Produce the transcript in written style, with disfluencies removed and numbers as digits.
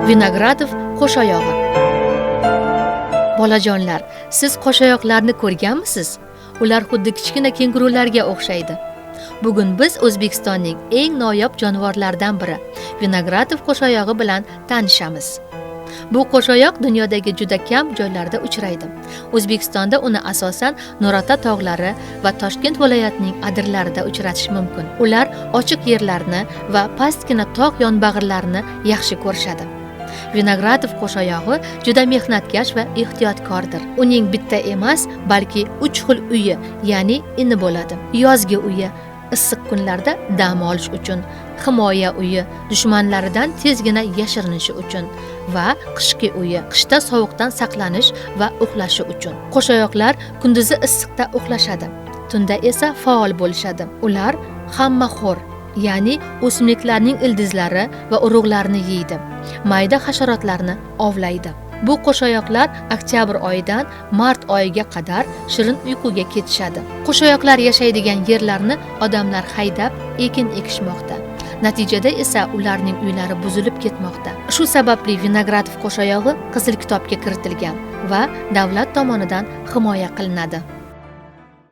Vinogradov qo'shoyog'i. Bolajonlar, siz qo'shoyoqlarni ko'rganmisiz? Ular xuddi kichkina kengurularga o'xshaydi. Bugun biz O'zbekistonning eng noyob jonivorlaridan biri Vinogradov qo'shoyog'i bilan tanishamiz. Bu qo'shoyoq dunyodagi juda kam joylarda uchraydi. O'zbekistonda uni asosan Nurota tog'lari va Toshkent viloyatining adirlarida uchratish mumkin. Ular ochiq yerlarni va pastgina tog' yonbag'irlarini yaxshi ko'rishadi. Vinogradov qo'shoyog'i juda mehnatkash va ehtiyotkordir. Uning bitta emas, balki 3 xil uyi, ya'ni ini bo'ladi. Yozgi uyi, issiq kunlarda dam olish uchun, himoya uyi, dushmanlaridan tezgina yashirinishi uchun va qishki uyi, qishda sovuqdan saqlanish va uxlashi uchun. Qo'shoyoqlar kunduzi issiqda uxlashadi, tunda esa faol bo'lishadi. Ular hammaxo'r, ya'ni o'simliklarning ildizlari va urug'larini yeydi. Mayda hasharotlarni ovlaydi. Bu qo'shoyoqlar oktyabr oyidan mart oyiga qadar shirin uyquga ketishadi. Qo'shoyoqlar yashaydigan yerlarni odamlar haydab ekin ekishmoqda. Natijada esa ularning uylari buzilib ketmoqda. Shu sababli Vinogradov qo'shoyog'i Qizil kitobga kiritilgan va davlat tomonidan himoya qilinadi.